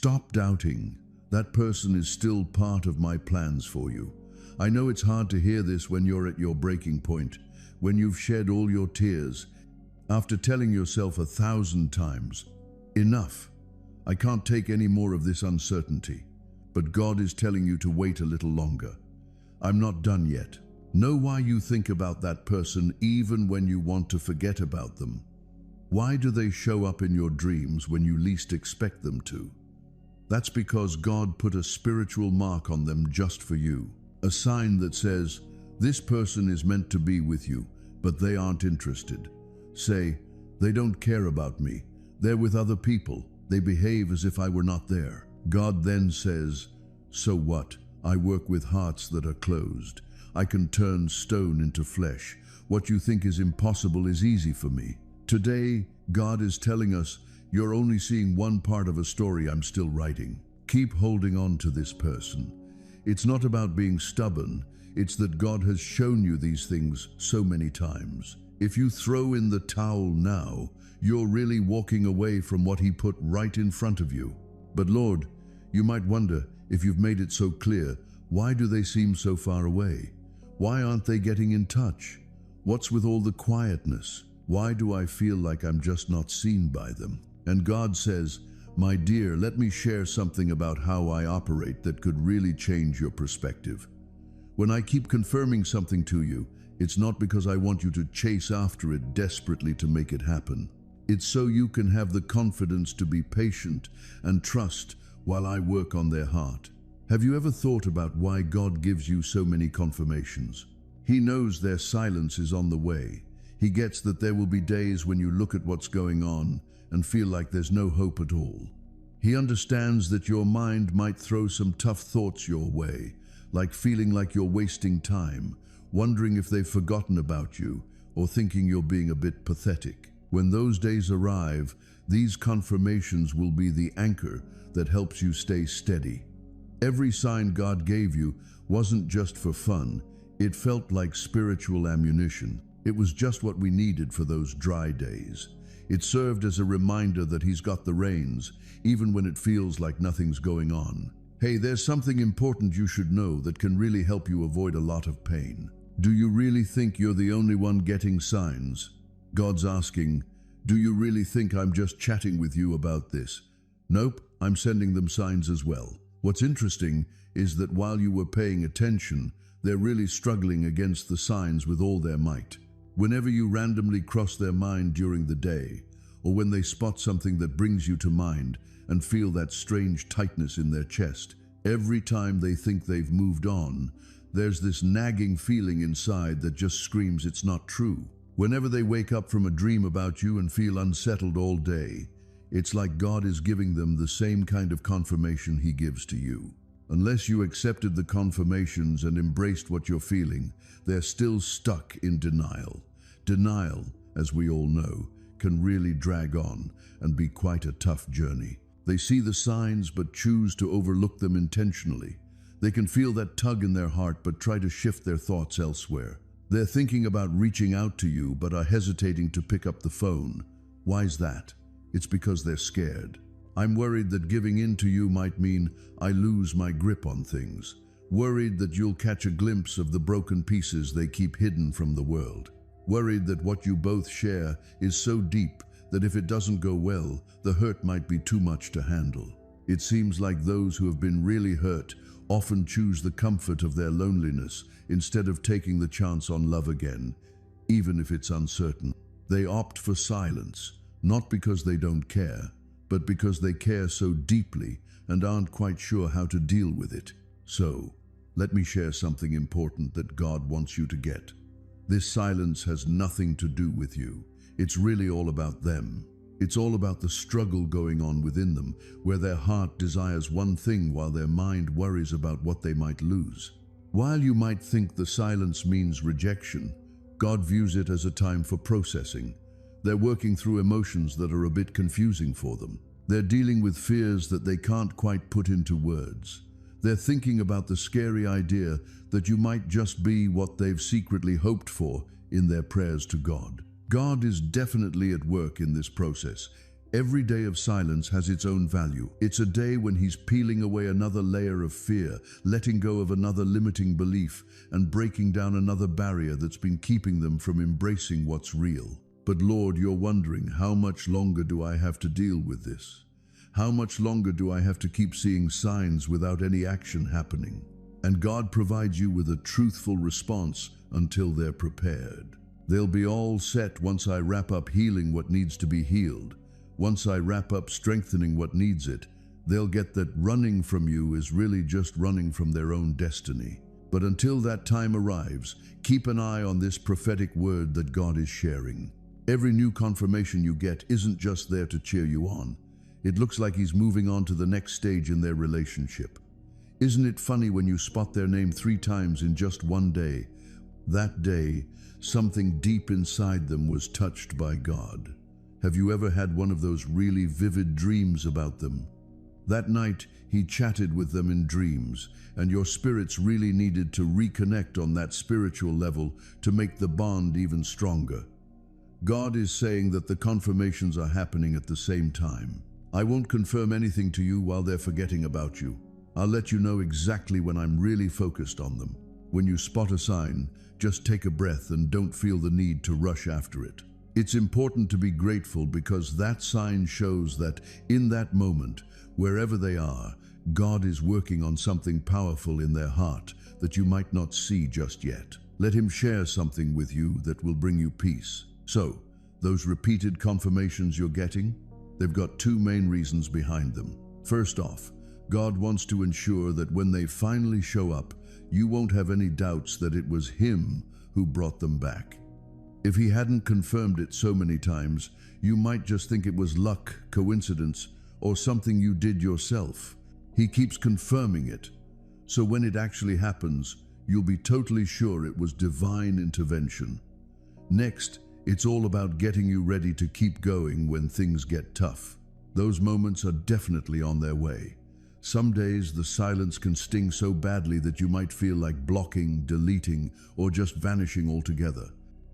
Stop doubting. That person is still part of my plans for you. I know it's hard to hear this when you're at your breaking point, when you've shed all your tears, after telling yourself 1,000 times, enough. I can't take any more of this uncertainty. But God is telling you to wait a little longer. I'm not done yet. Know why you think about that person even when you want to forget about them. Why do they show up in your dreams when you least expect them to? That's because God put a spiritual mark on them just for you. A sign that says, this person is meant to be with you, but they aren't interested. Say, they don't care about me. They're with other people. They behave as if I were not there. God then says, so what? I work with hearts that are closed. I can turn stone into flesh. What you think is impossible is easy for me. Today, God is telling us, you're only seeing one part of a story I'm still writing. Keep holding on to this person. It's not about being stubborn. It's that God has shown you these things so many times. If you throw in the towel now, you're really walking away from what He put right in front of you. But Lord, you might wonder, if you've made it so clear, why do they seem so far away? Why aren't they getting in touch? What's with all the quietness? Why do I feel like I'm just not seen by them? And God says, my dear, let me share something about how I operate that could really change your perspective. When I keep confirming something to you, it's not because I want you to chase after it desperately to make it happen. It's so you can have the confidence to be patient and trust while I work on their heart. Have you ever thought about why God gives you so many confirmations? He knows their silence is on the way. He gets that there will be days when you look at what's going on and feel like there's no hope at all. He understands that your mind might throw some tough thoughts your way, like feeling like you're wasting time, wondering if they've forgotten about you, or thinking you're being a bit pathetic. When those days arrive, these confirmations will be the anchor that helps you stay steady. Every sign God gave you wasn't just for fun. It felt like spiritual ammunition. It was just what we needed for those dry days. It served as a reminder that He's got the reins, even when it feels like nothing's going on. Hey, there's something important you should know that can really help you avoid a lot of pain. Do you really think you're the only one getting signs? God's asking, do you really think I'm just chatting with you about this? Nope, I'm sending them signs as well. What's interesting is that while you were paying attention, they're really struggling against the signs with all their might. Whenever you randomly cross their mind during the day, or when they spot something that brings you to mind and feel that strange tightness in their chest, every time they think they've moved on, there's this nagging feeling inside that just screams it's not true. Whenever they wake up from a dream about you and feel unsettled all day, it's like God is giving them the same kind of confirmation He gives to you. Unless you accepted the confirmations and embraced what you're feeling, they're still stuck in denial. Denial, as we all know, can really drag on and be quite a tough journey. They see the signs but choose to overlook them intentionally. They can feel that tug in their heart but try to shift their thoughts elsewhere. They're thinking about reaching out to you but are hesitating to pick up the phone. Why's that? It's because they're scared. I'm worried that giving in to you might mean I lose my grip on things. Worried that you'll catch a glimpse of the broken pieces they keep hidden from the world. Worried that what you both share is so deep that if it doesn't go well, the hurt might be too much to handle. It seems like those who have been really hurt often choose the comfort of their loneliness instead of taking the chance on love again, even if it's uncertain. They opt for silence, not because they don't care, but because they care so deeply and aren't quite sure how to deal with it. So, let me share something important that God wants you to get. This silence has nothing to do with you. It's really all about them. It's all about the struggle going on within them, where their heart desires one thing while their mind worries about what they might lose. While you might think the silence means rejection, God views it as a time for processing. They're working through emotions that are a bit confusing for them. They're dealing with fears that they can't quite put into words. They're thinking about the scary idea that you might just be what they've secretly hoped for in their prayers to God. God is definitely at work in this process. Every day of silence has its own value. It's a day when he's peeling away another layer of fear, letting go of another limiting belief, and breaking down another barrier that's been keeping them from embracing what's real. But Lord, you're wondering, how much longer do I have to deal with this? How much longer do I have to keep seeing signs without any action happening? And God provides you with a truthful response until they're prepared. They'll be all set once I wrap up healing what needs to be healed. Once I wrap up strengthening what needs it, they'll get that running from you is really just running from their own destiny. But until that time arrives, keep an eye on this prophetic word that God is sharing. Every new confirmation you get isn't just there to cheer you on. It looks like he's moving on to the next stage in their relationship. Isn't it funny when you spot their name 3 times in just one day? That day, something deep inside them was touched by God. Have you ever had one of those really vivid dreams about them? That night, he chatted with them in dreams, and your spirits really needed to reconnect on that spiritual level to make the bond even stronger. God is saying that the confirmations are happening at the same time. I won't confirm anything to you while they're forgetting about you. I'll let you know exactly when I'm really focused on them. When you spot a sign, just take a breath and don't feel the need to rush after it. It's important to be grateful because that sign shows that in that moment, wherever they are, God is working on something powerful in their heart that you might not see just yet. Let him share something with you that will bring you peace. So, those repeated confirmations you're getting, they've got 2 main reasons behind them. First off, God wants to ensure that when they finally show up, you won't have any doubts that it was him who brought them back. If he hadn't confirmed it so many times, you might just think it was luck, coincidence, or something you did yourself. He keeps confirming it, so when it actually happens, you'll be totally sure it was divine intervention. Next, it's all about getting you ready to keep going when things get tough. Those moments are definitely on their way. Some days the silence can sting so badly that you might feel like blocking, deleting, or just vanishing altogether.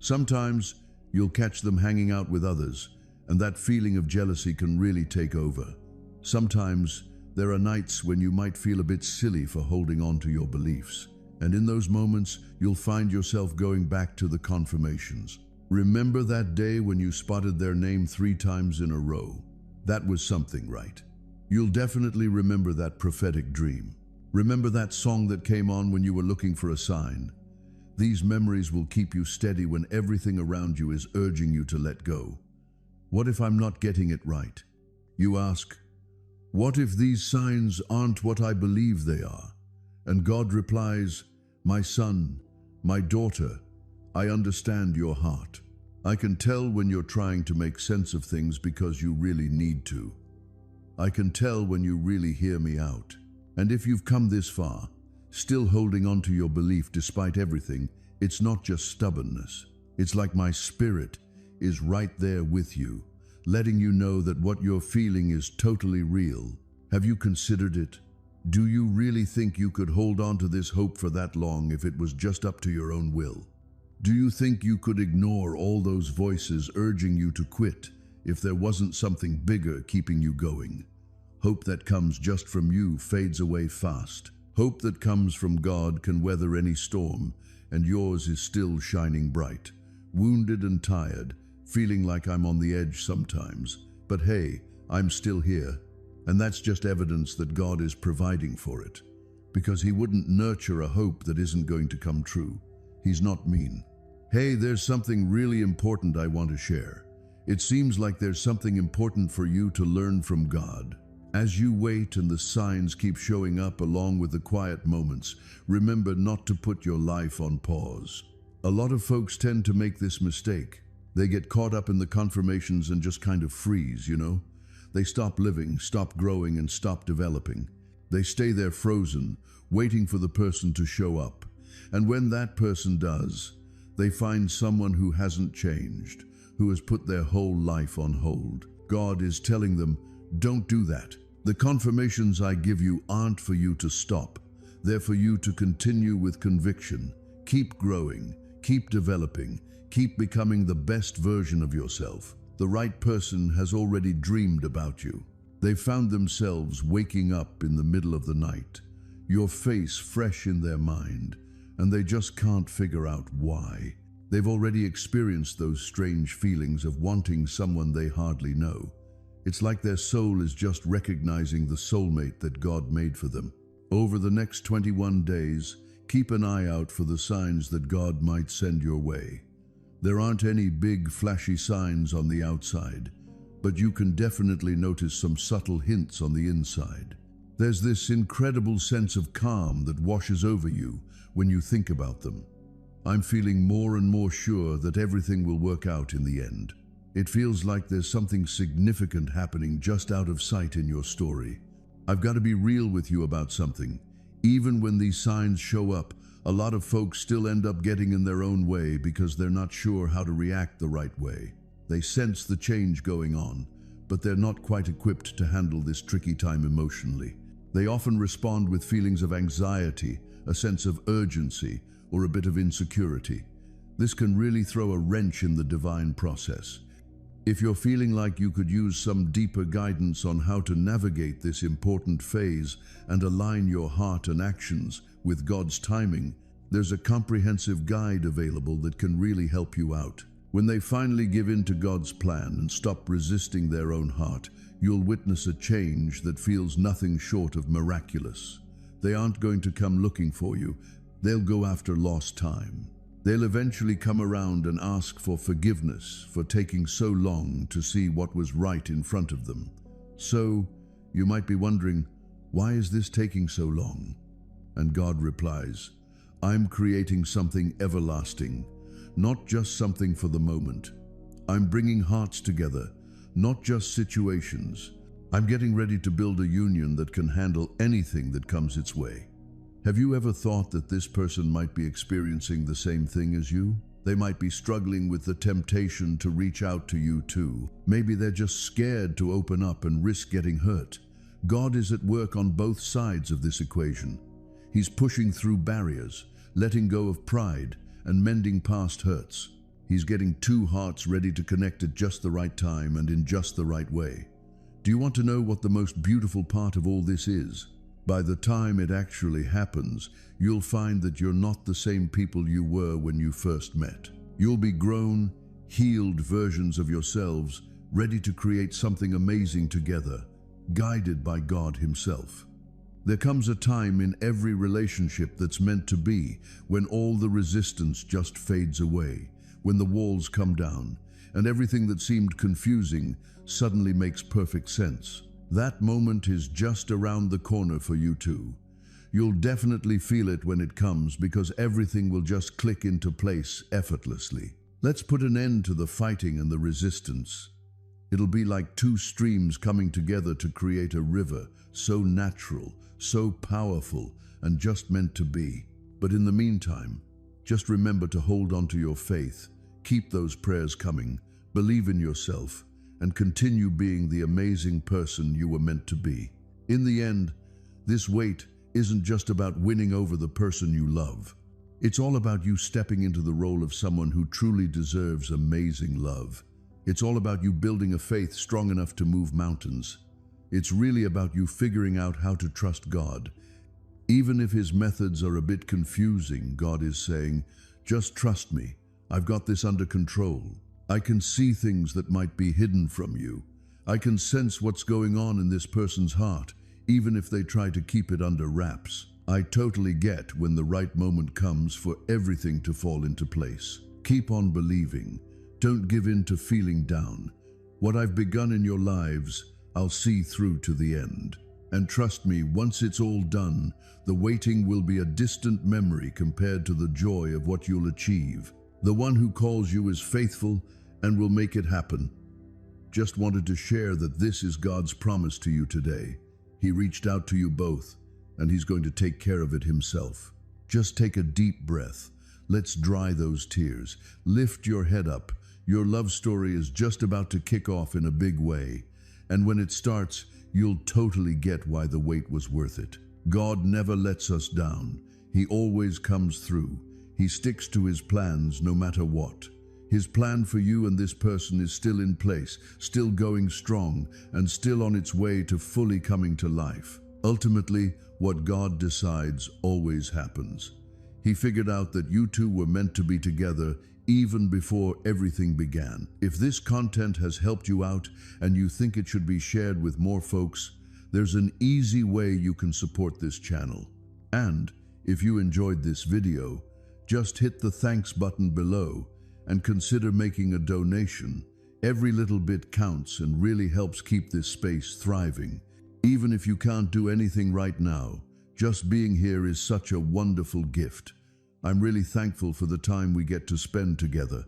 Sometimes you'll catch them hanging out with others, and that feeling of jealousy can really take over. Sometimes there are nights when you might feel a bit silly for holding on to your beliefs, and in those moments you'll find yourself going back to the confirmations. Remember that day when you spotted their name 3 times in a row? That was something, right? You'll definitely remember that prophetic dream. Remember that song that came on when you were looking for a sign. These memories will keep you steady when everything around you is urging you to let go. What if I'm not getting it right? You ask, what if these signs aren't what I believe they are? And God replies, my son, my daughter, I understand your heart. I can tell when you're trying to make sense of things because you really need to. I can tell when you really hear me out. And if you've come this far, still holding on to your belief despite everything, it's not just stubbornness. It's like my spirit is right there with you, letting you know that what you're feeling is totally real. Have you considered it? Do you really think you could hold on to this hope for that long if it was just up to your own will? Do you think you could ignore all those voices urging you to quit if there wasn't something bigger keeping you going? Hope that comes just from you fades away fast. Hope that comes from God can weather any storm, and yours is still shining bright. Wounded and tired, feeling like I'm on the edge sometimes, but hey, I'm still here. And that's just evidence that God is providing for it, because he wouldn't nurture a hope that isn't going to come true. He's not mean. Hey, there's something really important I want to share. It seems like there's something important for you to learn from God. As you wait and the signs keep showing up along with the quiet moments, remember not to put your life on pause. A lot of folks tend to make this mistake. They get caught up in the confirmations and just kind of freeze, you know? They stop living, stop growing, and stop developing. They stay there frozen, waiting for the person to show up. And when that person does, they find someone who hasn't changed, who has put their whole life on hold. God is telling them, don't do that. The confirmations I give you aren't for you to stop. They're for you to continue with conviction. Keep growing, keep developing, keep becoming the best version of yourself. The right person has already dreamed about you. They found themselves waking up in the middle of the night, your face fresh in their mind, and they just can't figure out why. They've already experienced those strange feelings of wanting someone they hardly know. It's like their soul is just recognizing the soulmate that God made for them. Over the next 21 days, keep an eye out for the signs that God might send your way. There aren't any big, flashy signs on the outside, but you can definitely notice some subtle hints on the inside. There's this incredible sense of calm that washes over you when you think about them. I'm feeling more and more sure that everything will work out in the end. It feels like there's something significant happening just out of sight in your story. I've got to be real with you about something. Even when these signs show up, a lot of folks still end up getting in their own way because they're not sure how to react the right way. They sense the change going on, but they're not quite equipped to handle this tricky time emotionally. They often respond with feelings of anxiety, a sense of urgency, or a bit of insecurity. This can really throw a wrench in the divine process. If you're feeling like you could use some deeper guidance on how to navigate this important phase and align your heart and actions with God's timing, there's a comprehensive guide available that can really help you out. When they finally give in to God's plan and stop resisting their own heart, you'll witness a change that feels nothing short of miraculous. They aren't going to come looking for you. They'll go after lost time. They'll eventually come around and ask for forgiveness for taking so long to see what was right in front of them. So, you might be wondering, why is this taking so long? And God replies, I'm creating something everlasting, not just something for the moment. I'm bringing hearts together, not just situations. I'm getting ready to build a union that can handle anything that comes its way. Have you ever thought that this person might be experiencing the same thing as you? They might be struggling with the temptation to reach out to you too. Maybe they're just scared to open up and risk getting hurt. God is at work on both sides of this equation. He's pushing through barriers, letting go of pride, and mending past hurts. He's getting two hearts ready to connect at just the right time and in just the right way. Do you want to know what the most beautiful part of all this is? By the time it actually happens, you'll find that you're not the same people you were when you first met. You'll be grown, healed versions of yourselves, ready to create something amazing together, guided by God Himself. There comes a time in every relationship that's meant to be when all the resistance just fades away, when the walls come down, and everything that seemed confusing suddenly makes perfect sense. That moment is just around the corner for you two. You'll definitely feel it when it comes because everything will just click into place effortlessly. Let's put an end to the fighting and the resistance. It'll be like two streams coming together to create a river, so natural, so powerful, and just meant to be. But in the meantime, just remember to hold on to your faith, keep those prayers coming, believe in yourself, and continue being the amazing person you were meant to be. In the end, this wait isn't just about winning over the person you love. It's all about you stepping into the role of someone who truly deserves amazing love. It's all about you building a faith strong enough to move mountains. It's really about you figuring out how to trust God. Even if His methods are a bit confusing, God is saying, just trust me. I've got this under control. I can see things that might be hidden from you. I can sense what's going on in this person's heart, even if they try to keep it under wraps. I totally get when the right moment comes for everything to fall into place. Keep on believing. Don't give in to feeling down. What I've begun in your lives, I'll see through to the end. And trust me, once it's all done, the waiting will be a distant memory compared to the joy of what you'll achieve. The one who calls you is faithful and will make it happen. Just wanted to share that this is God's promise to you today. He reached out to you both, and He's going to take care of it Himself. Just take a deep breath. Let's dry those tears. Lift your head up. Your love story is just about to kick off in a big way. And when it starts, you'll totally get why the wait was worth it. God never lets us down. He always comes through. He sticks to His plans no matter what. His plan for you and this person is still in place, still going strong, and still on its way to fully coming to life. Ultimately, what God decides always happens. He figured out that you two were meant to be together even before everything began. If this content has helped you out and you think it should be shared with more folks, there's an easy way you can support this channel. And if you enjoyed this video, just hit the thanks button below and consider making a donation. Every little bit counts and really helps keep this space thriving. Even if you can't do anything right now, just being here is such a wonderful gift. I'm really thankful for the time we get to spend together.